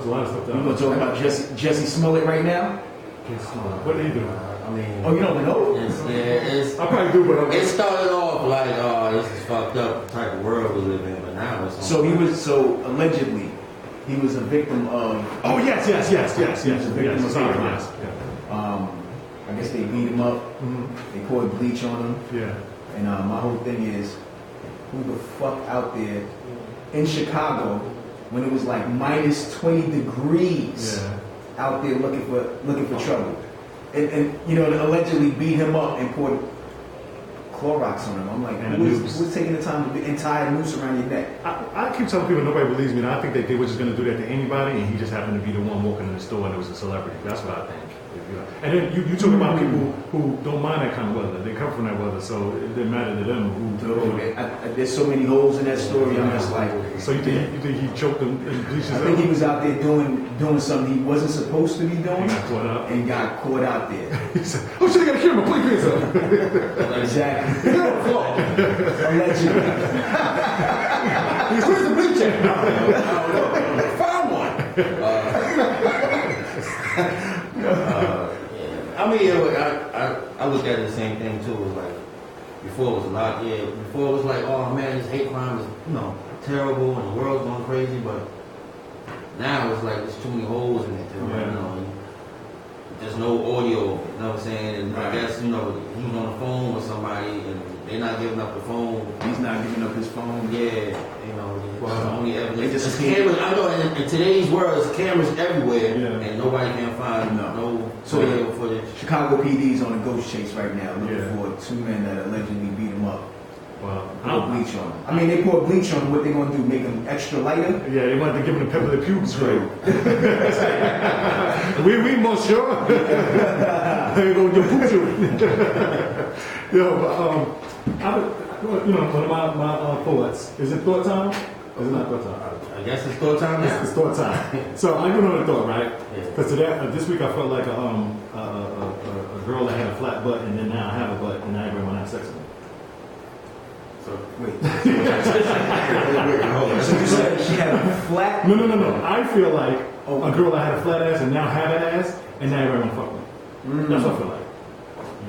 a lot of stuff. You gonna talk about Jesse Smollett right now? What did he do? I mean, oh, you don't know? I probably do, but it started off like, oh, this is fucked up type of world we live in, but now it's so allegedly he was a victim of. Oh yes. He was a victim of sorry, crime. yes. I guess they beat him up. They poured bleach on him. Yeah. And my whole thing is, who the fuck out there in Chicago when it was like minus 20 degrees out there looking for trouble? And you know, allegedly beat him up and poured Clorox on him. I'm like, who's taking the time to tie a noose around your neck? I keep telling people nobody believes me, and I think they were just going to do that to anybody, and he just happened to be the one walking in the store and it was a celebrity. That's what I think. And then you talk about people who don't mind that kind of weather. They come from that weather, so it didn't matter to them. There's so many holes in that story. I'm just like, so you think he choked him? I think he was out there doing something he wasn't supposed to be doing, and got caught out there. He said, "Oh shit, I got a camera. Play hands up." Exactly. Allegedly. Where's the bleach at? I don't know. Found one. I mean, I looked at it the same thing too. It was like, before it was a lot, before it was like, oh man, this hate crime is, terrible and the world's going crazy, but now it's like there's too many holes in it, there's no audio, you know what I'm saying? And I guess, he was on the phone with somebody and they're not giving up the phone. He's not giving up his phone. Yeah, only evidence. Cameras, I know in today's world, there's cameras everywhere and nobody can find no video footage. Chicago PD's on a ghost chase right now looking for two men that allegedly beat him up. Well, pour bleach on him. I mean, they pour bleach on him. What they gonna do? Make him extra lighter? Yeah, they wanted to give him the pepper the pubes straight. we monsieur. There you go, your poop one of my thoughts. Is it thought time? Or is it not thought time? I guess it's thought time. Yes, it's thought time. So I do know the thought, right? Because this week I felt like a girl that had a flat butt, and then now I have a butt, and now everybody want to have sex with me. So wait. So you said she had a flat? No. I feel like a girl that had a flat ass and now have an ass, and now everybody want to fuck me. That's what I feel like. You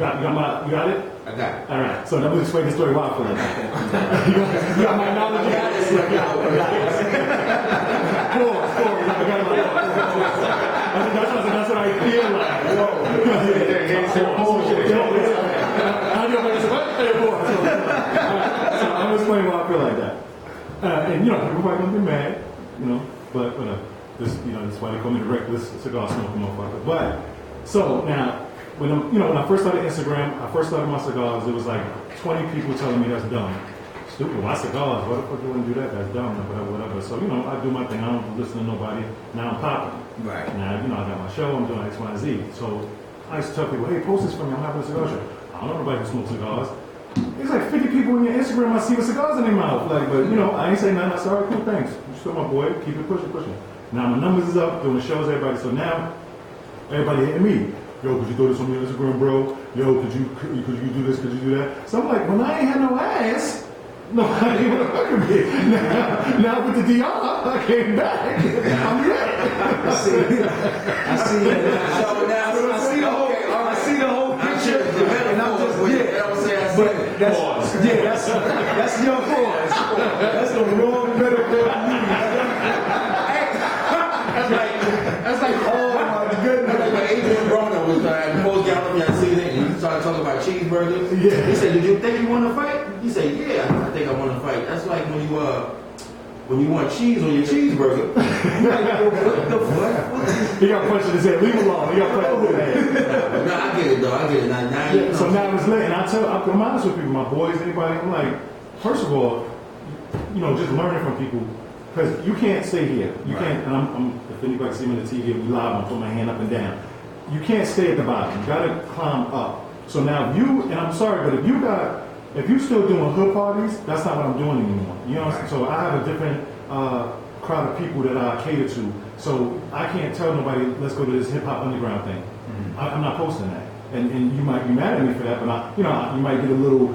got it? I got it. All right. So let me explain the story why I feel like that. you got my knowledge? I got it. That's what I feel like. I'm explaining why I feel like that. And people probably gonna be mad, but whatever. That's why they call me the reckless cigar smoking motherfucker. But so now, when I first started Instagram, I first started my cigars. It was like 20 people telling me that's dumb, stupid. Why cigars? Why the fuck you wouldn't do that? That's dumb, whatever. So I do my thing. I don't listen to nobody. Now I'm popping. Right. Now I got my show. I'm doing X, Y, and Z. So I used to tell people, hey, post this for me. I'm having a cigar show. I don't know nobody who smokes cigars. There's like 50 people on your Instagram I see with cigars in their mouth. But I ain't saying nothing. I said, all right, cool, thanks. You still my boy. Keep it pushing. Now my numbers is up, doing shows, everybody. So now everybody hitting me. Yo, could you throw this on your Instagram, bro? Yo, could you do this? Could you do that? So I'm like, when I ain't had no ass, nobody even look at me. Now with the DR, I came back. I'm ready. I see the whole picture. And I'm just that's your pause. That's the wrong metaphor. That's like, oh my goodness. Like when Adrian Broner was post Gallup, y'all seen it, and he started talking about cheeseburgers. Yeah. He said, "Did you think you want to fight?" He said, "Yeah, I think I want to fight." That's like when you want cheese on your cheeseburger. What the fuck? He got punched in his head. Leave him alone. He got punched in his head. No, I get it though. I get it. Now so now it's late, and I'm honest with people, my boys, anybody. I'm like, first of all, just learning from people. Because you can't stay here. You can't, and I'm if anybody see me on the TV, we live, I'm putting my hand up and down. You can't stay at the bottom. You gotta climb up. So now and I'm sorry, but if you still doing hood parties, that's not what I'm doing anymore. You know what I'm saying? So I have a different crowd of people that I cater to. So I can't tell nobody, let's go to this hip hop underground thing. I'm not posting that. And you might be mad at me for that, but you might get a little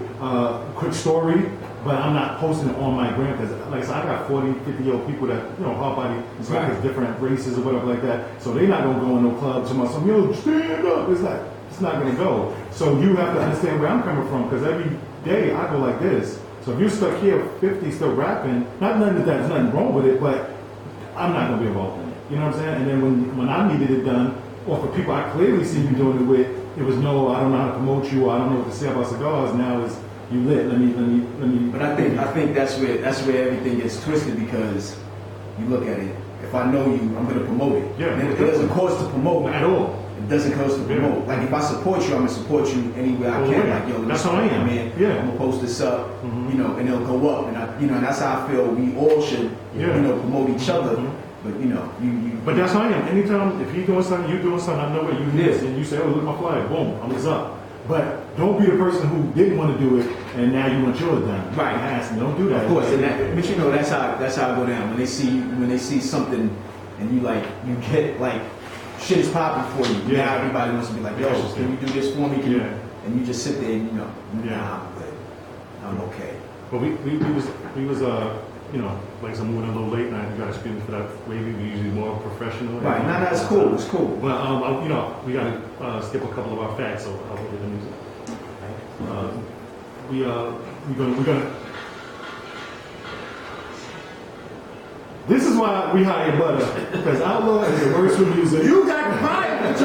quick story. but I'm not posting it on my gram because, like I said, I got 40, 50-year-old people that, hard body smokers, different races or whatever like that. So they're not going to go in no club to myself, yo, stand up. It's like, it's not going to go. So you have to understand where I'm coming from because every day I go like this. So if you're stuck here, 50, still rapping, not nothing that there's nothing wrong with it, but I'm not going to be involved in it. You know what I'm saying? And then when I needed it done, or for people I clearly see you doing it with, it was no, I don't know how to promote you, or I don't know what to say about cigars. Now is you lit. Let me. But I think that's where everything gets twisted because you look at it. If I know you, I'm going to promote it. Yeah. And it doesn't cost to promote at all. It doesn't cost to promote. Like if I support you, I'm gonna support you anywhere I can. Like yo, that's how I am, man. Yeah. I'm gonna post this up, and it'll go up, and and that's how I feel. We all should, promote each other. But you. But that's how I am. Anytime if he's doing something, you doing something, I know what you miss, and you say, oh, look at my flyer, boom, I'm up. But don't be the person who didn't want to do it, and now you want yours done. Right. Ask me, don't do that. Of course, but that's how I go down. When they see something, and you get like. Shit is popping for you. Yeah. Now everybody wants to be like, yo, can you do this for me? And you just sit there and nah, I'm good. I'm okay. But we was like some moving a little late night. We got experience for that. Wavy, we usually more professional. Right. No, it's cool. It's cool. Well, we got to skip a couple of our facts, so I'll look at the music. We're gonna. This is why we hire Butter, because Outlaw is the worst for music. You got fired!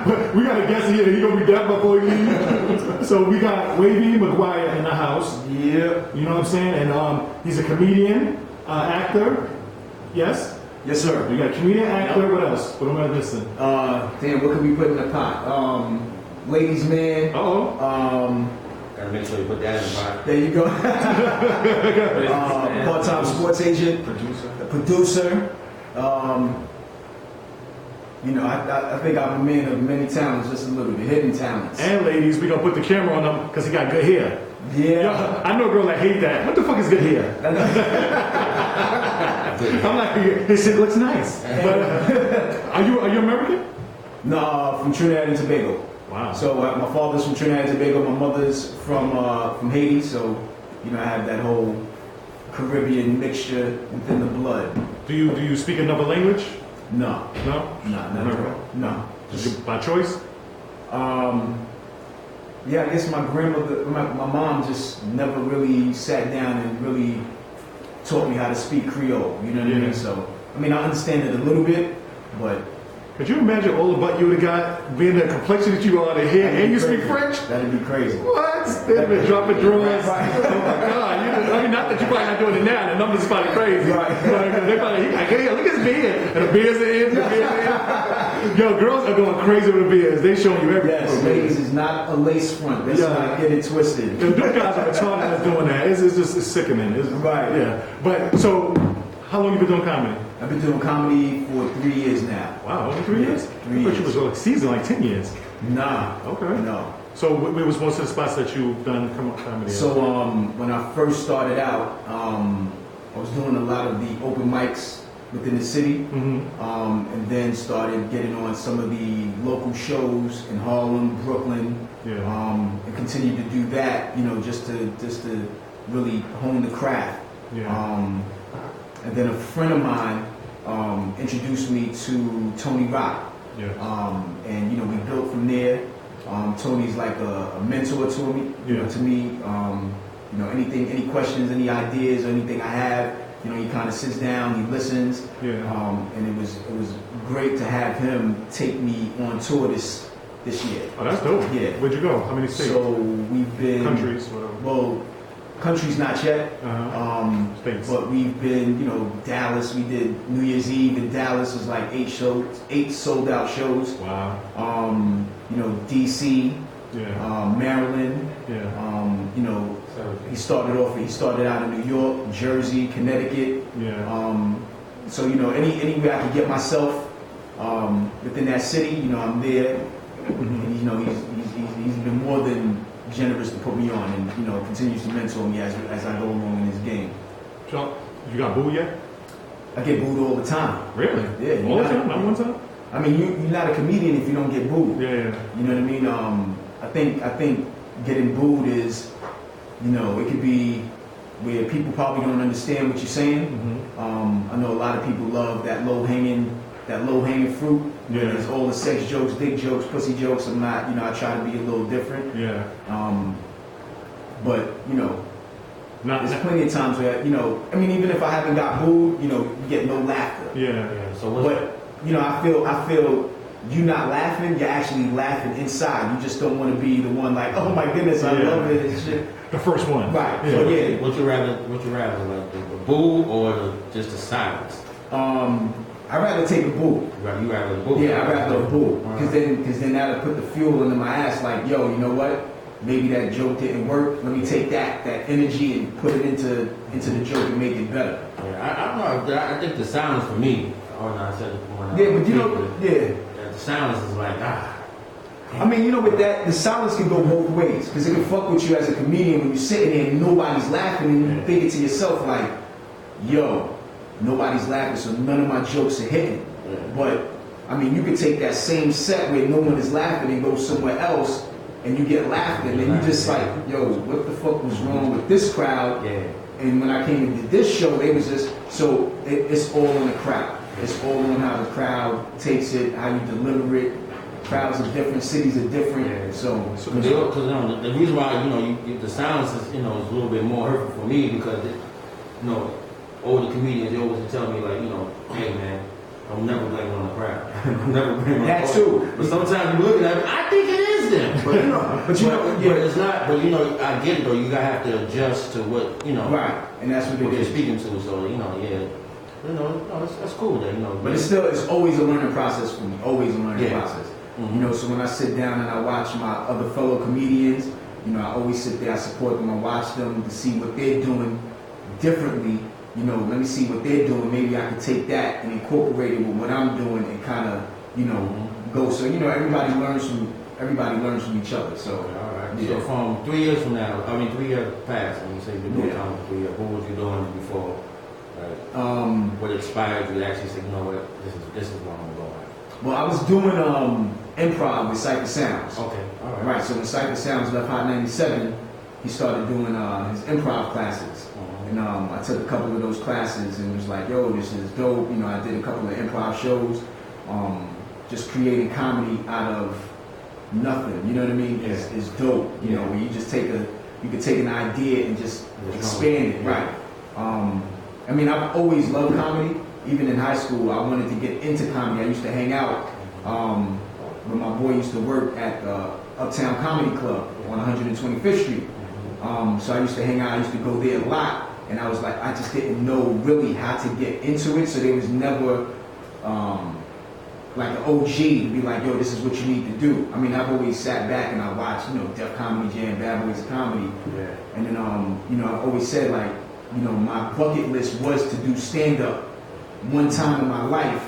But we got a guest here that he's going to be deaf before he leaves. So we got Wavy Maguire in the house. Yeah. You know what I'm saying? And he's a comedian, actor. Yes? Yes, sir. We got comedian, actor. Yep. What else? What am I missing? Damn, what can we put in the pot? Ladies man. Gotta make sure you put that in the pot. There you go. Part-time sports agent. Producer. I think I'm a man of many talents, just a little bit hidden talents. And ladies, we gonna put the camera on him because he got good hair. Yeah. Yo, I know a girl that hate that. What the fuck is good hair? I'm like, this shit looks nice. But are you American? No, from Trinidad and Tobago. Wow. So my father's from Trinidad and Tobago. My mother's from Haiti. So I have that whole Caribbean mixture within the blood. Do you speak another language? No. No? No. Just by choice? Yeah, I guess my grandmother, my mom just never really sat down and really taught me how to speak Creole. You know what I mean? So, I understand it a little bit, but... Could you imagine all the butt you would have got, being the complexion that you are, the hair, and you speak French? That'd be crazy. What? They've been dropping drawers. Right. Oh my God. Not that you're probably not doing it now, the numbers are probably crazy. Right. They probably, hey, look at his beard. And the beard's in. Yo, girls are going crazy with the beards. They showing you everything. Yes, ladies, it's not a lace front. Let's not get it twisted. The guys are retarded that's doing that. It's sickening. Right. Yeah. But, so, how long you been doing comedy? I've been doing comedy for 3 years now. Wow, only 3 years? 3 years. I thought you was seasoned like 10 years. Nah. Okay. No. So what was most of the spots that you've done comedy? So when I first started out, I was doing a lot of the open mics within the city, and then started getting on some of the local shows in Harlem, Brooklyn, and continued to do that, just to really hone the craft. Yeah. And then a friend of mine introduced me to Tony Rock. Yeah. And we built from there. Tony's like a mentor to me. To me, any questions, any ideas, or anything I have, he kind of sits down, he listens. Yeah. And it was great to have him take me on tour this year. Oh, that's dope. Yeah. Where'd you go? How many states? So we've been countries. Whatever. Well. Countries not yet, States. But we've been, Dallas. We did New Year's Eve in Dallas. Was like 8 sold out shows. Wow. DC, Maryland. Yeah. He started out in New York, Jersey, Connecticut. Yeah. So anywhere I could get myself within that city, I'm there. And, he's been more than generous to put me on, and continues to mentor me as I go along in this game. So, you got booed yet? I get booed all the time. Really? Yeah. All the time? Not one time? You're not a comedian if you don't get booed. Yeah. You know what I mean? I think getting booed is, you know, it could be where people probably don't understand what you're saying. I know a lot of people love that low hanging fruit. Yeah. There's all the sex jokes, dick jokes, pussy jokes. I'm not, you know, I try to be a little different. Yeah. But you know, Not. there's plenty of times where, you know, I mean, even if I haven't got booed, you know, you get no laughter. Yeah. Yeah. So what? But you know, I feel you not laughing, you're actually laughing inside. You just don't want to be the one like, oh my goodness, I love it and shit. The first one. Right. Yeah. So yeah. What you rather like the boo or just the silence? I'd rather take a boo. You rather the boo? Yeah, I'd rather a boo. Because then that'll put the fuel into my ass like, yo, you know what? Maybe that joke didn't work. Let me take that energy and put it into the joke and make it better. Yeah, I don't know. I think the silence for me. Oh no, I said it before. Yeah, but you know, yeah. The silence is like I mean, you know, with that, the silence can go both ways. Because it can fuck with you as a comedian when you're sitting there and nobody's laughing and you think it to yourself like, yo, nobody's laughing, so none of my jokes are hitting. Yeah. But, I mean, you could take that same set where no one is laughing and go somewhere else and you get laughter and then you just like, yo, what the fuck was wrong with this crowd? Yeah. And when I came and did this show, they was just, so it's all on the crowd. It's all on how the crowd takes it, how you deliver it. Crowds are different, cities are different. Yeah. So Because the reason why the silence is is a little bit more hurtful for me because older comedians they always tell me like hey man, I'm never blaming on the crowd. I'm never blaming on that too. But sometimes you look at it, I think it is them. But but it's not. But I get it though. You gotta have to adjust to what Right, and that's what you're is. speaking to. So that's cool. But it's always a learning process for me. Always a learning process. Mm-hmm. You know, so when I sit down and I watch my other fellow comedians, I always sit there, I support them, I watch them to see what they're doing differently. Let me see what they're doing. Maybe I can take that and incorporate it with what I'm doing and kind of, go. So, everybody learns from each other. So, all right. Yeah. So from 3 years from now, 3 years past, when you say you've been doing comedy for 3 years, what was you doing before? What inspired you to actually say, you know what, this is what I'm going. Well, I was doing improv with Cypher Sounds. Okay, all right. Right, so when Cypher Sounds left Hot 97, he started doing his improv classes. And I took a couple of those classes and was like, yo, this is dope. I did a couple of improv shows, just creating comedy out of nothing. You know what I mean? Yeah. Is dope. Where you just you could take an idea and just expand it. Right. I've always loved comedy. Even in high school, I wanted to get into comedy. I used to hang out when my boy used to work at the Uptown Comedy Club on 125th Street. So I used to hang out. I used to go there a lot. And I was like, I just didn't know really how to get into it. So there was never like an OG to be like, yo, this is what you need to do. I've always sat back and I watched, Def Comedy Jam, Bad Boys Comedy. Yeah. And then, I always said like, my bucket list was to do stand-up one time in my life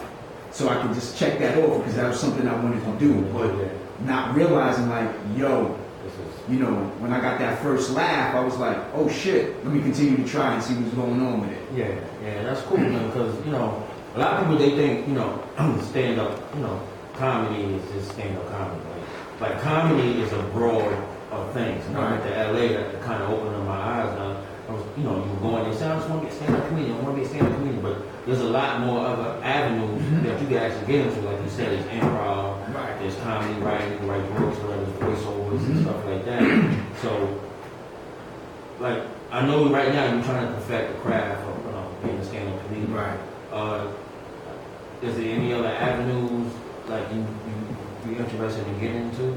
so I could just check that off because that was something I wanted to do. But not realizing like, yo, when I got that first laugh, I was like, oh shit, let me continue to try and see what's going on with it. Yeah, that's cool, man, because, a lot of people, they think, stand-up, comedy is just stand-up comedy. Like comedy is a broad of things. And I went to LA that kind of opened up my eyes. Now, I was, you were going there, saying, I just want to be a stand-up comedian, I want to be a stand-up comedian, but there's a lot more other avenues that you can actually get into. Like you said, there's improv, there's comedy, writing, you can write jokes, there's voiceovers and stuff like that. So, like, I know right now you're trying to perfect the craft of being a stand-up comedian. Right. Is there any other avenues like you're interested in getting into?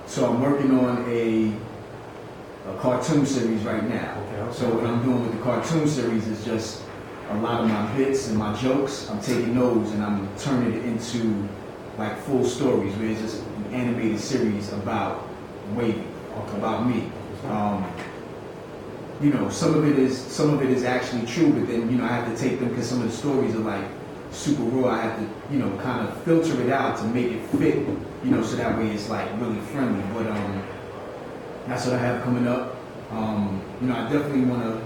So I'm working on a cartoon series right now. Okay. So what I'm doing with the cartoon series is just a lot of my bits and my jokes. I'm taking those and I'm turning it into like full stories where it's just an animated series about Wavy, about me. Some of it is actually true, but then I have to take them because some of the stories are like super raw. I have to kind of filter it out to make it fit, so that way it's like really friendly. But that's what I have coming up. I definitely want to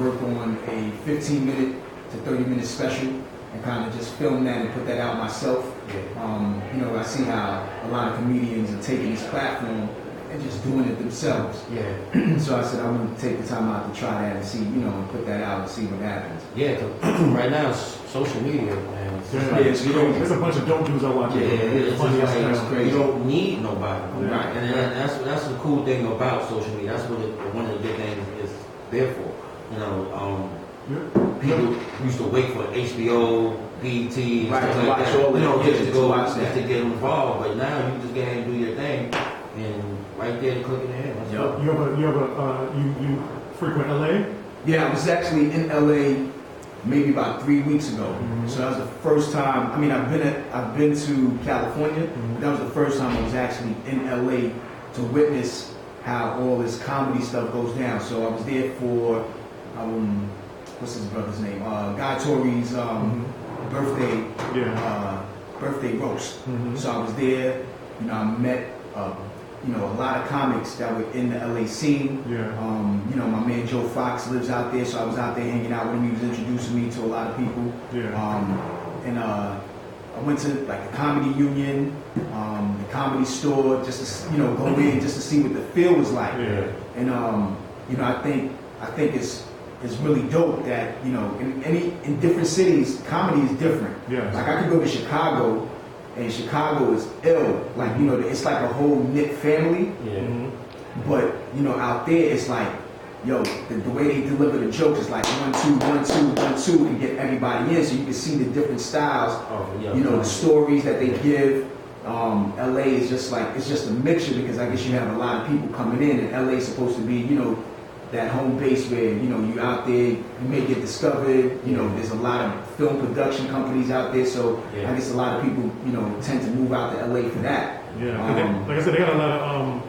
work on a 15-minute to 30-minute special and kind of just film that and put that out myself. You know, I see how a lot of comedians are taking this platform and just doing it themselves. Yeah. So I said I wanted to take the time out to try that and see, you know, and put that out and see what happens. Yeah, 'cause right now it's social media, man. It's just Yeah, like, it's you don't, There's a bunch of dope dudes I watch. yeah, it's funny just as like, hell. crazy. you don't need nobody. Right. And that's the cool thing about social media. That's what one of the big things is there for. You know, people used to wait for HBO, BET, and Right, stuff to like watch that. all that. You know, Yeah, just to to go, watch just that. to get involved. But now you just go ahead and do your thing, and right there, click in there. Let's go. You frequent LA? Yeah, I was actually in LA maybe about 3 weeks ago. So that was the first time. I mean, I've been to California. But that was the first time I was actually in LA to witness how all this comedy stuff goes down. So I was there for what's his brother's name? Guy Tori's birthday birthday roast. So I was there. You know, I met you know, a lot of comics that were in the LA scene. Yeah. You know, my man Joe Fox lives out there, so I was out there hanging out with him. He was introducing me to a lot of people. Yeah. And I went to like the Comedy Union, the Comedy Store, just to, you know, go in just to see what the feel was like. Yeah. And you know, I think it's really dope that, you know, in different cities, comedy is different. Yeah. Like I could go to Chicago, and Chicago is ill. Like, you know, it's like a whole knit family. Yeah. But, you know, out there, it's like, yo, the way they deliver the jokes is like 1, 2, 1, 2, 1, 2, and get everybody in, so you can see the different styles. Oh, yeah. You know, the stories that they give. LA is just like, it's just a mixture, because I guess you have a lot of people coming in, and LA is supposed to be, you know, that home base where, you know, you out there, you may get discovered. You know, there's a lot of film production companies out there, so Yeah. I guess a lot of people, you know, tend to move out to LA for that. Yeah. Like I said, they got a lot of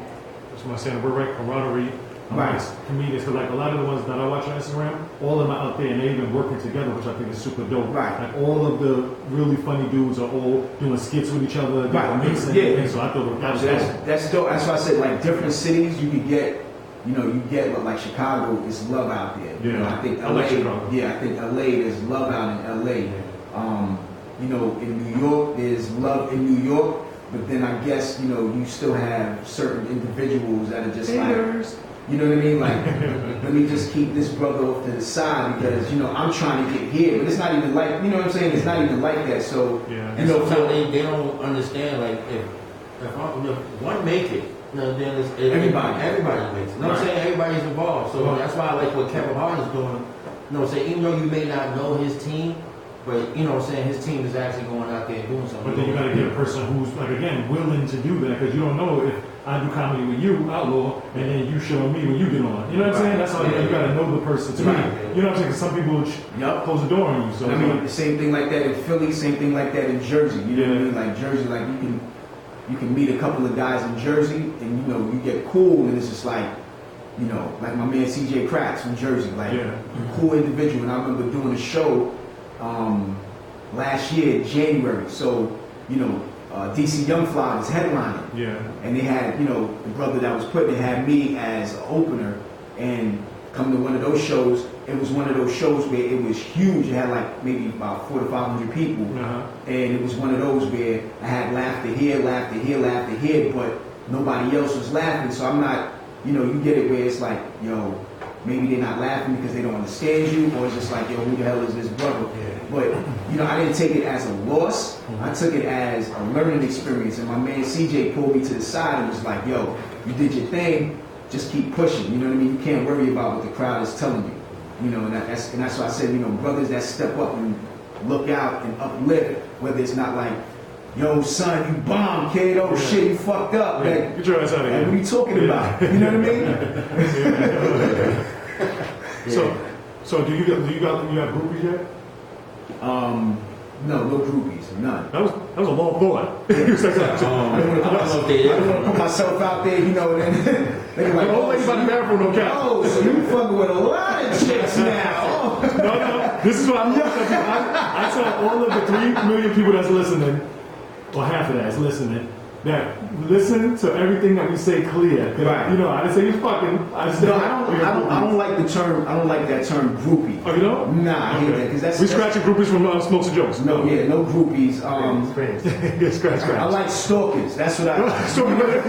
that's what I'm saying. We're right, camaraderie. Right. Comedians. So like a lot of the ones that I watch on Instagram, all of them are out there and they even working together, which I think is super dope. Right. Like all of the really funny dudes are all doing skits with each other. Right. Mixing Yeah. everything. So I thought that was dope. That's dope. That's why I said, like, different cities you could get. You know, you get what, like Chicago is love out there. Yeah. You know, I think I LA. like Chicago. Yeah, I think LA there's love out in LA. You know, in New York there's love in New York, but then I guess, you know, you still have certain individuals that are just Haters. like, you know what I mean? Like, let me just keep this brother off to the side because, you know, I'm trying to get here, but it's not even like, you know what I'm saying? It's not even like that. So, Yeah. you And know, sometimes they don't understand, like, if one make it, you know, then everybody makes it. You know what I'm saying? Everybody's involved. So that's why I like what Kevin Hart is doing. You know what I'm saying? Even though you may not know his team, but, you know what I'm saying, his team is actually going out there and doing something. But then you got to get a person who's, like, again, willing to do that, because you don't know if I do comedy with you, Outlaw, and then you show me when you get on. You know what I'm saying? That's how you got to know the person. To me, you know what I'm saying? Because some people will close the door on you. So I mean, the same thing like that in Philly, same thing like that in Jersey. You know what I mean? Like Jersey, like you can meet a couple of guys in Jersey, and you know you get cool, and it's just like, you know, like my man CJ Cracks from Jersey, like cool individual. And I remember doing a show last year, January. So, you know, DC Young Fly was headlining. Yeah. And they had, you know, the brother that was putting it had me as an opener, and come to one of those shows. It was one of those shows where it was huge. It had like maybe about 400 to 500 people, and it was one of those where I had laughter here, laughter here, laughter here, but nobody else was laughing. So I'm not, you know, you get it where it's like, yo, maybe they're not laughing because they don't understand you, or it's just like, yo, who the hell is this brother? But, you know, I didn't take it as a loss. I took it as a learning experience. And my man CJ pulled me to the side and was like, yo, you did your thing, just keep pushing. You know what I mean? You can't worry about what the crowd is telling you. You know, and that's why I said, you know, brothers that step up and look out and uplift, whether it's not like, yo, son, you bombed, kid. Oh, shit, you fucked up. Like, get your ass out of here. Like, what are you talking about? You know what I mean? So do you have groupies yet? No groupies, none. That was a long thought. I don't want to put myself out there, you know, and then they like, old lady by the bathroom don't count. Oh, so you fucking with a lot of chicks now. No, this is what I'm looking at. I tell all of the 3 million people that's listening, or half of that is listening, that listen to everything that we say clear. Right. You know, I didn't say you fucking. I just I don't like the term. I don't like that term groupie. Oh, you know? Nah, I hate that because that's we scratching groupies from Smokes and Jokes. No, yeah, no groupies. Yeah, scratch. I like stalkers. That's what I like. Stalkers.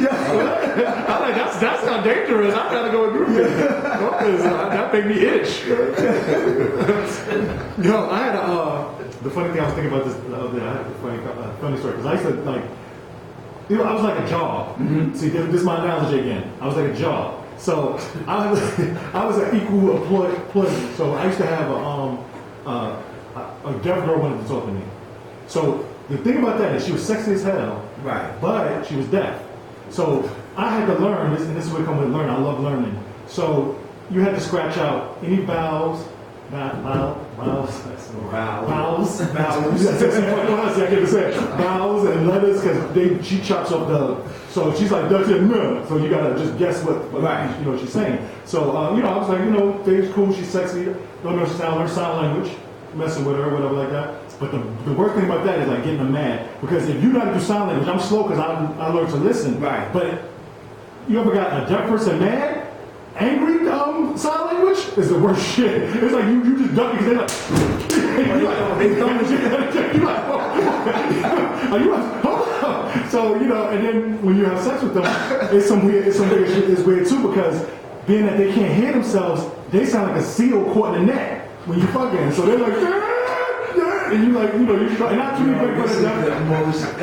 I like that's not dangerous. I gotta go with groupies. That made me itch. Yo, I had the funny thing I was thinking about this the other day. I had a funny story because I used to like. You know, I was like a job. Mm-hmm. See, this is my analogy again. I was like a job. So I was an equal employee. So I used to have a deaf girl wanted to talk to me. So the thing about that is she was sexy as hell, right? But she was deaf. So I had to learn this, and this is what comes with learning. I love learning. So you had to scratch out any vowels. Vowels and letters because she chops up so she's like so you gotta just guess what you know she's saying. So you know, I was like, you know, Dave's cool, she's sexy, don't know her sign language, messing with her, whatever like that. But the worst thing about that is like getting them mad because if you know how to do sign language, I'm slow because I learned to listen. Right. But you ever got a deaf person mad? Angry sign language is the worst shit. It's like you just duck because they're like, you're like, are you like, so you know, and then when you have sex with them, it's weird too because being that they can't hear themselves, they sound like a seal caught in the net when you fucking. So they're like. And you like, you know, you try, and not too many people that I'm like, oh shit.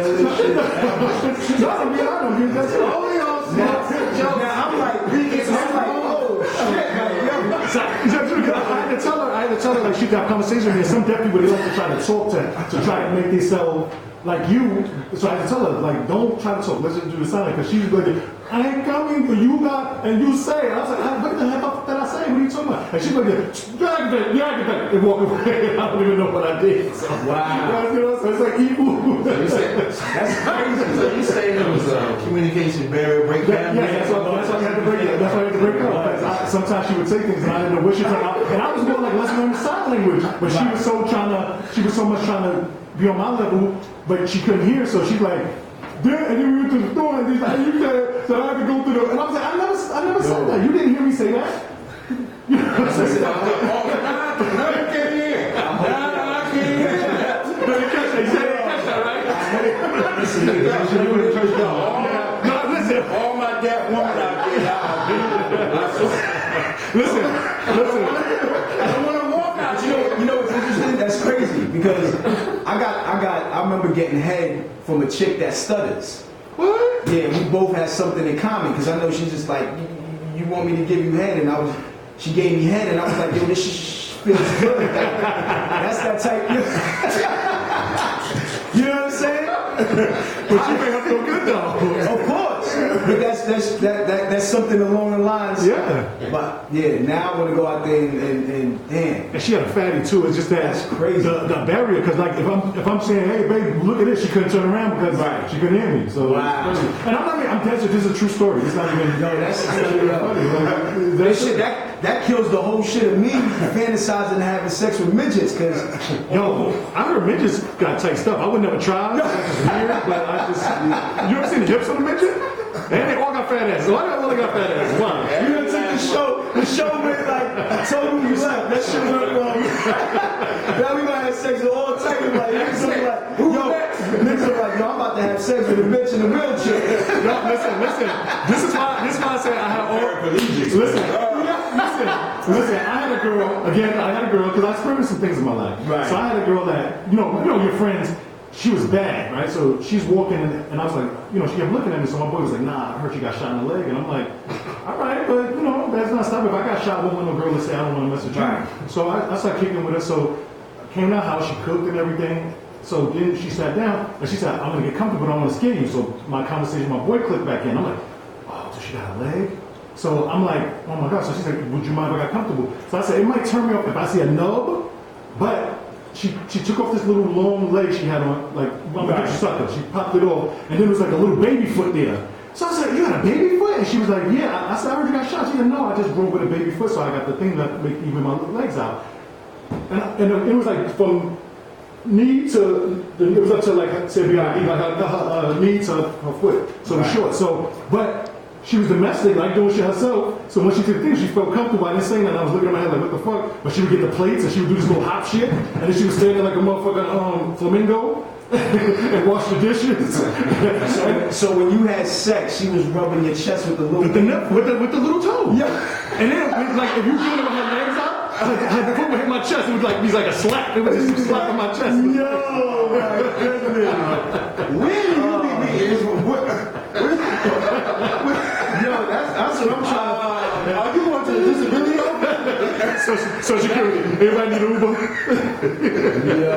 I had to tell her like she got conversation with me. Some deaf people they like to try to talk to try to make themselves like you. So I had to tell her like, don't try to talk. Let's just do the sound because she's like, I ain't coming, but you got and you say. I was like, what the heck did I say? What are you talking about? And she's like, yeah, and walk away. I don't even know what I did. So, wow. You know, so it's like evil. So you said, that's crazy. So you saying it was a communication barrier breakdown? Yeah, that's why I had to break it. That's why I had to break it up. Sometimes she would say things and I didn't know what she was talking about. And I was more like, let's learn the sign language. But she was so much trying to be on my level, but she couldn't hear, so she's like, yeah, and then we went to the store and she's like, you said, so I had to go through the, and I was like, I never said that. You didn't hear me say that. You know what I'm saying? No, you can't hear. No, I can't hear. But you catch that, right? Listen, all my deaf women out there, listen. I don't want to walk out. You know what's interesting? That's crazy because I remember getting head from a chick that stutters. What? Yeah, we both had something in common because I know she's just like, you want me to give you head, and she gave me head, and I was like, yo, this feels good. That's that type. You know what I'm saying? But you made her feel good though. Of course. But that's something along the lines. Yeah. But yeah, now I want to go out there and damn. And she had a fatty too. It's just that's crazy. The barrier, because like if I'm saying, hey babe, look at this, she couldn't turn around because she couldn't hear me. So wow. It's crazy. And I'm dead serious. This is a true story. It's not even. No, that's funny. That shit. That kills the whole shit of me fantasizing and having sex with midgets. Because yo, I heard midgets got tight stuff. I would never try. That's just weird. But I just you ever seen the hips of a midget? And they all got fat asses. Why do they all got fat asses? Why? You done took the show where like told me you left. That shit went wrong. Now we might have sex with all types of like niggas are like, yo, I'm about to have sex with a bitch in a wheelchair. Yo, listen. This is why I said I have all Listen, I had a girl, because I experienced some things in my life. Right. So I had a girl that, you know your friends, she was bad, right? So she's walking, and I was like, she kept looking at me, so my boy was like, nah, I heard you got shot in the leg. And I'm like, all right, but, that's not stopping. If I got shot, I won't want no girl to say I don't want to mess with you. Right. So I started kicking with her, so I came to the house, she cooked and everything. So then she sat down, and she said, I'm going to get comfortable, but I want to scare you. So my conversation, my boy clicked back in. I'm like, oh, so she got a leg? So I'm like, oh my gosh. So she's like, would you mind if I got comfortable? So I said, it might turn me off if I see a nub, but she took off this little long leg she had on, like, I'm a picture sucker. She popped it off, and then there was like a little baby foot there. So I said, you got a baby foot? And she was like, yeah. I said, I heard you got shot. She said, no, I just grew with a baby foot, so I got the thing that make even my legs out. And it was like from knee to it was up to like her knee to her foot, so it was short. So, but she was domestic, like doing shit herself. So when she did things, she felt comfortable. I didn't say nothing. I was looking at my head like, what the fuck? But she would get the plates and she would do this little hop shit, and then she would stand there like a motherfucking flamingo. And wash the dishes. so when you had sex, she was rubbing your chest with the little with the little toe. Yeah. And then like if you doing it with her legs out, her foot would hit my chest. It would like be like a slap. It was just a slap on my chest. Yo, my goodness. Where do you Yo, that's what I'm trying to. Are you going to the disability office? Social Security. Everybody need an Uber. Yo.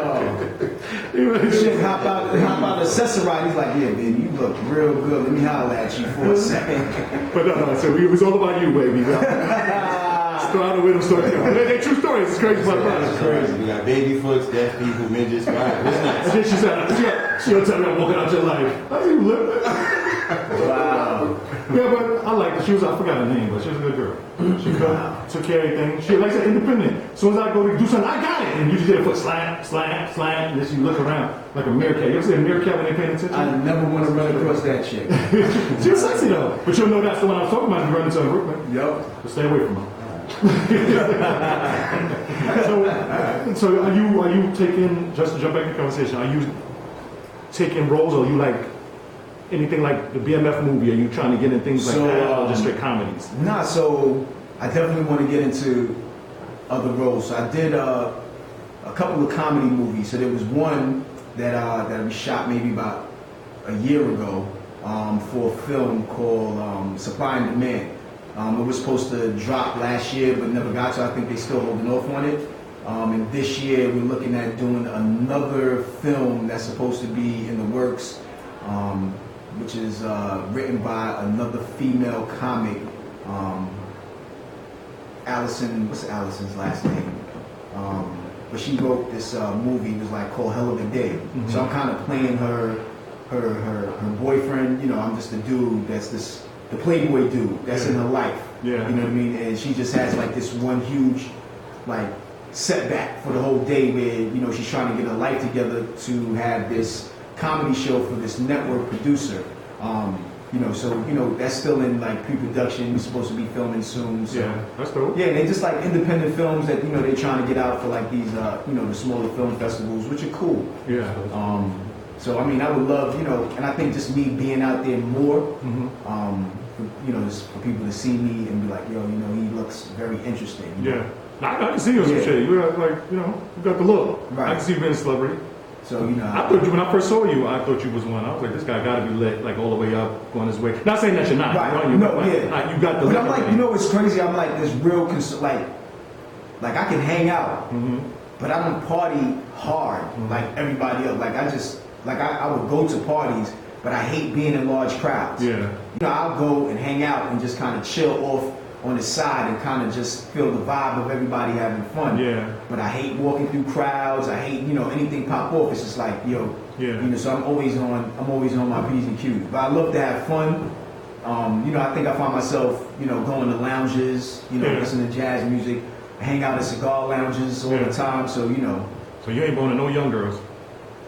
Shit, hop out accessorize. He's like, yeah, man, you look real good. Let me holler at you for a second. But no, so it was all about you, baby. Throw out the window story. They're true stories. It's crazy. It's crazy. We got baby foots, deaf people, midgets. Right. And then she said, she'll tell me I'm walking out your life. How do you live? Wow. Yeah, but I liked her. She was, I forgot her name, but she was a good girl. She took care of everything. She, like I said, independent. As soon as I go to do something, I got it. And you just get a foot slam, slam, slam, and then she look around like a meerkat. You ever see a meerkat when they paying attention? I never want to run across that chick. She was sexy though. But you'll know that's the one I was talking about if you run into her Brooklyn. Yep. But stay away from her. So are you taking, just to jump back in the conversation, are you taking roles, or are you like anything like the BMF movie? Are you trying to get in things like that, or just straight comedies? Nah, so I definitely want to get into other roles. So I did a couple of comedy movies. So there was one that we shot maybe about a year ago for a film called Supply and Demand. It was supposed to drop last year, but never got to. I think they're still holding off on it. And this year, we're looking at doing another film that's supposed to be in the works, which is written by another female comic, Allison. What's Allison's last name? But she wrote this movie. It was like called Hell of a Day. Mm-hmm. So I'm kind of playing her boyfriend. You know, I'm just the dude that's the playboy dude that's in her life. Yeah. You know what I mean? And she just has like this one huge like setback for the whole day where, you know, she's trying to get her life together to have this comedy show for this network producer. You know, so, you know, that's still in like pre-production. We're supposed to be filming soon. So. Yeah, that's cool. Yeah, they're just like independent films that, you know, they're trying to get out for like these, you know, the smaller film festivals, which are cool. Yeah. So, I mean, I would love, you know, and I think just me being out there more, you know, just for people to see me and be like, yo, you know, he looks very interesting. Yeah. I can see you in some shit. You got like, you know, you got the look. Right. I can see you being a celebrity. So, you know. I thought you, when I first saw you, I thought you was one. I was like, this guy got to be lit, like all the way up, going his way. Not saying that you're not. Right. You no, like, yeah. You got the but look. I'm like, you know what's crazy? I'm like this real, like I can hang out, but I don't party hard like everybody else. Like I would go to parties, but I hate being in large crowds. Yeah. You know, I'll go and hang out and just kind of chill off on the side and kind of just feel the vibe of everybody having fun. Yeah. But I hate walking through crowds. I hate, you know, anything pop off. It's just like, yo, you know, so I'm always on my P's and Q's. But I love to have fun. You know, I think I find myself, you know, going to lounges, you know, listening to jazz music, hang out at cigar lounges all the time. So, you know. So you ain't going to no young girls?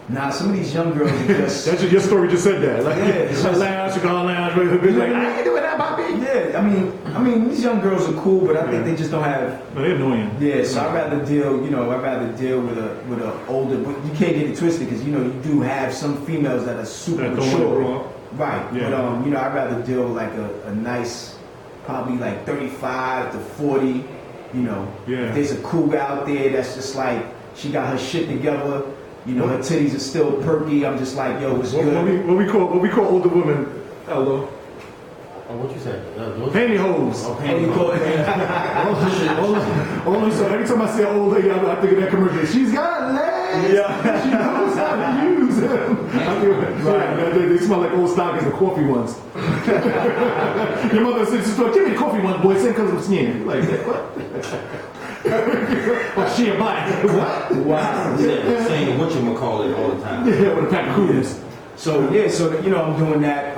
Nah, some of these young girls are just... That's your story just said that. Like, yeah. Lounge, cigar lounge, like, I ain't doing that, Bobby. Yeah, I mean, these young girls are cool, but I think they just don't have... But they're annoying. Yeah, so I'd rather deal with a older... But you can't get it twisted because, you know, you do have some females that are super mature. Right. Yeah. But, you know, I'd rather deal with like a nice, probably like 35 to 40, you know. Yeah. If there's a cougar out there that's just like, she got her shit together, you know, her titties are still perky. I'm just like, yo, it's good. What we call older women, Aldo? Oh, what you said? Pantyhose. Oh, pantyhose. So every time I see an old lady, I think of that commercial. She's got legs. Yeah. She knows how to use them. Right. They smell like old stockings, the coffee ones. Your mother says, give me the coffee ones, boy. Same color of skin. Like, what? Oh, she a black. What? Wow. Yeah, saying whatchamacallit all the time. Yeah, with a pack of coolers. So, you know, I'm doing that.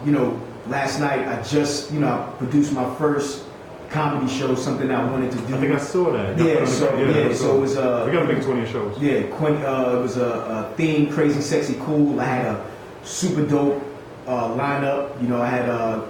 You know, last night I just, you know, I produced my first comedy show, something I wanted to do. I think I saw that. Yeah, so it was we got to make 20 shows. Yeah, it was a theme, crazy, sexy, cool. I had a super dope lineup. You know, I had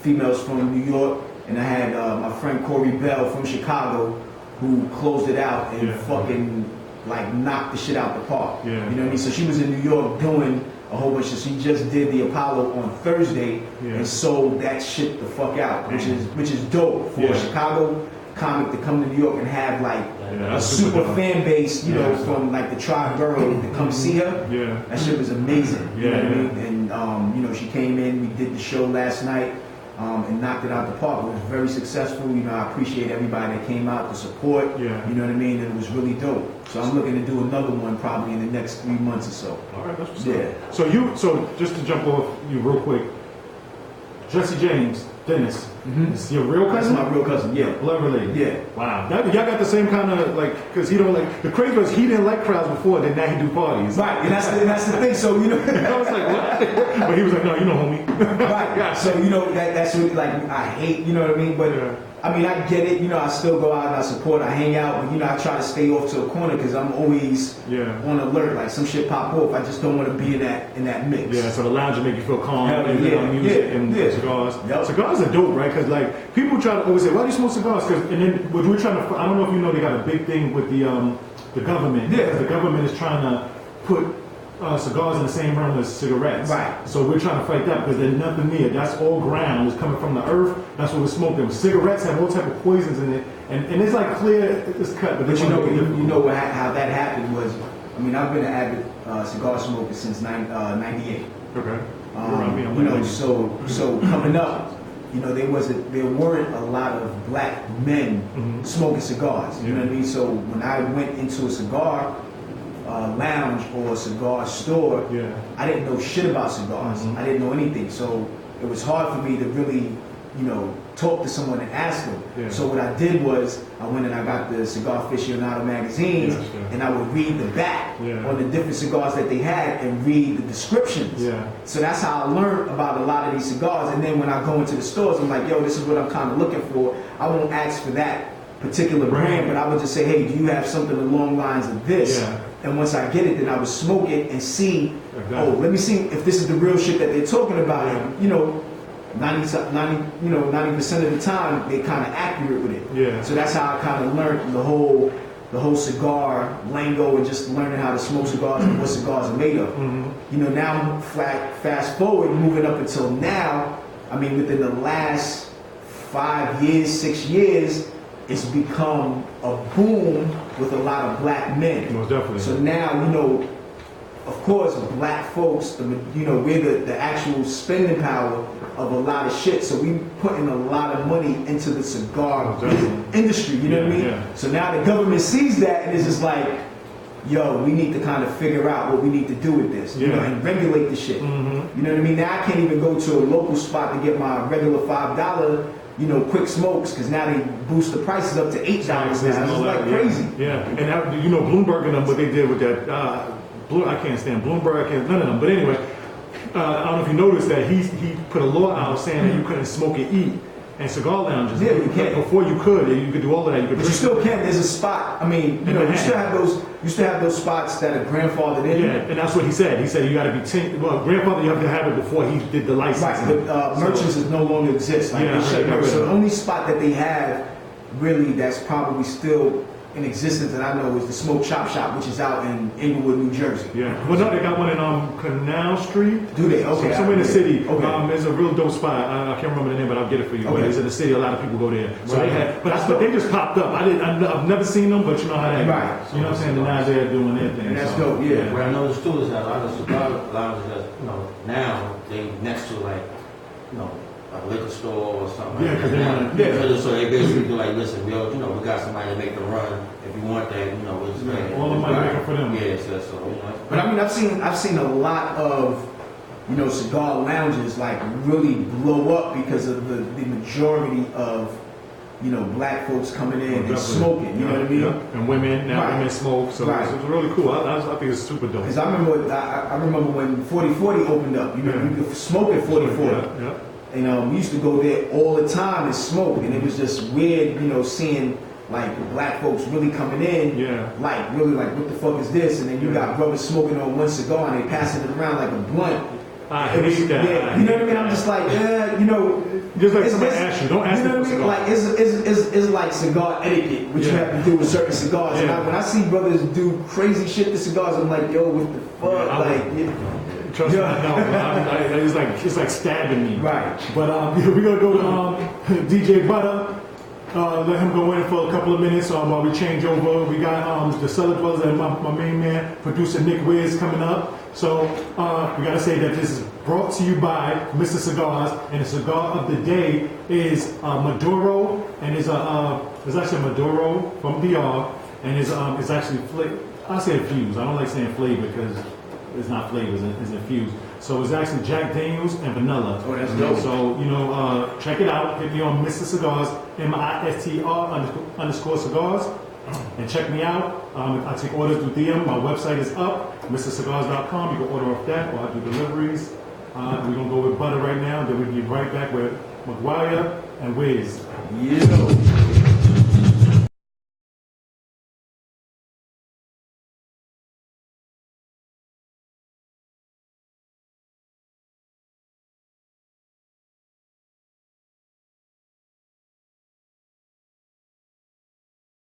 females from New York, and I had my friend Corey Bell from Chicago, who closed it out and fucking like knocked the shit out the park. Yeah. You know what I mean? So she was in New York doing a whole bunch of. She just did the Apollo on Thursday and sold that shit the fuck out, which is dope for a Chicago comic to come to New York and have like a super fan base, you know, from like the Tri-Borough to come see her. Yeah. That shit was amazing. You know what I mean? And you know, she came in, we did the show last night. And knocked it out the park. It was very successful. You know, I appreciate everybody that came out to support. Yeah. You know what I mean? And it was really dope. So I'm looking to do another one probably in the next 3 months or so. All right, that's what's up. So just to jump off you real quick, Jesse James, Dennis, is your real cousin? That's my real cousin, yeah. Blood related? Yeah. Wow. Y'all got the same kind of, like, because he don't like, the crazy was he didn't like crowds before, then now he do parties. Right, and that's the thing. So, you know. I was like, what? But he was like, no, you know, homie. Right. Yeah. So, you know, that's what, like, I hate, you know what I mean? But, I mean, I get it. You know, I still go out and I support, I hang out, but, you know, I try to stay off to a corner because I'm always on alert. Like, some shit pop off. I just don't want to be in that mix. Yeah, so the lounge will make you feel calm and music and cigars. Yep. Cigars are dope, right? Because, like, people try to always say, why do you smoke cigars? And then what we're trying to, I don't know if you know, they got a big thing with the government. Yeah. The government is trying to put cigars in the same realm as cigarettes. Right. So we're trying to fight that because there's nothing near. That's all ground. It's coming from the earth. That's what we're smoking. Cigarettes have all type of poisons in it, and it's like clear, it's cut. But you know how that happened was, I mean, I've been an avid cigar smoker since '98. Okay. You know, so coming up, you know, there weren't a lot of black men smoking cigars. You know what I mean? So when I went into a cigar lounge or a cigar store, I didn't know shit about cigars. I didn't know anything. So it was hard for me to really, you know, talk to someone and ask them. So what I did was I went and I got the Cigar Aficionado magazines and I would read the back on the different cigars that they had and read the descriptions. So that's how I learned about a lot of these cigars. And then when I go into the stores, I'm like, yo, this is what I'm kind of looking for. I won't ask for that particular brand, but I would just say, hey, do you have something along lines of this? And once I get it, then I would smoke it and see, let me see if this is the real shit that they're talking about. And, you know, 90% of the time, they're kind of accurate with it. So that's how I kind of learned the whole cigar lingo and just learning how to smoke cigars and what cigars are made of. You know, now fast forward, moving up until now, I mean, within the last 5 years, 6 years, it's become a boom with a lot of black men. Most definitely. So now, you know, of course, black folks, you know, we're the actual spending power of a lot of shit. So we putting a lot of money into the cigar industry, you know what I mean? So now the government sees that and it's just like, yo, we need to kind of figure out what we need to do with this, you know, and regulate the shit. You know what I mean? Now I can't even go to a local spot to get my regular $5, you know, quick smokes, because now they boost the prices up to $8 now. It's like crazy. And now, you know, Bloomberg and them, what they did with that, I can't stand Bloomberg, none of them. But anyway, I don't know if you noticed that he put a law out saying that you couldn't smoke and eat in cigar lounges. Yeah, you can't. Before you could do all of that. But you still can. There's a spot. I mean, you know, you still have those spots that are grandfathered in. Yeah, and that's what he said. He said you got to be grandfather. You have to have it before he did the license. Right, but merchants no longer exist. Like so the only spot that they have really that's probably still in existence that I know is the Smoke Chop Shop, which is out in Inglewood, New Jersey. Well, no, they got one in Canal Street. Do they? Okay. Somewhere in the city. Okay. There's a real dope spot. I can't remember the name, but I'll get it for you. But it's in the city. A lot of people go there. So they had, but they just popped up. I've never seen them, but you know how that. Right. You know what I'm saying? The now they're doing their thing. And that's dope. Yeah. What I noticed too is that a lot of cigar lounges that, you know, now they next to like, you know, a liquor store or something. So they basically do like, listen, we got somebody to make the run. If you want that, you know, we'll just all the money making for them. So you know. But I mean, I've seen a lot of, you know, cigar lounges like really blow up because of the majority of, you know, black folks coming in and smoking. You know what I mean? And women women smoke. So it's really cool. I think it's super dope. Because I remember when 4040 opened up. You know, you could smoke at 4040. And we used to go there all the time and smoke, and it was just weird, seeing like black folks really coming in, like really like what the fuck is this? And then you got brothers smoking on one cigar and they passing it around like a blunt. I hate that. Yeah, you know what I mean? I'm just like, just like somebody asked you, don't ask me for cigar. Like it's like cigar etiquette, which you have to do with certain cigars. And when I see brothers do crazy shit to cigars, I'm like, yo, what the fuck? Trust me, I know. It's like stabbing me. Right. But we're gonna go to DJ Butter. Let him go in for a couple of minutes while we change over. We got the Cellar Dwellers and my main man, producer Nick Wiz, coming up. So we gotta say that this is brought to you by Mr. Cigars, and the cigar of the day is Maduro, and it's actually a Maduro from DR, and it's actually I say infused. I don't like saying flavor because it's not flavors, it's infused. So it's actually Jack Daniels and vanilla. Oh, that's dope. So, check it out. Hit me on Mr. Cigars, MISTR _cigars. And check me out. I take orders through DM. My website is up, MrCigars.com. You can order off that, or I do deliveries. We're going to go with Butter right now. Then we get right back with Maguire and Wiz. Yeah.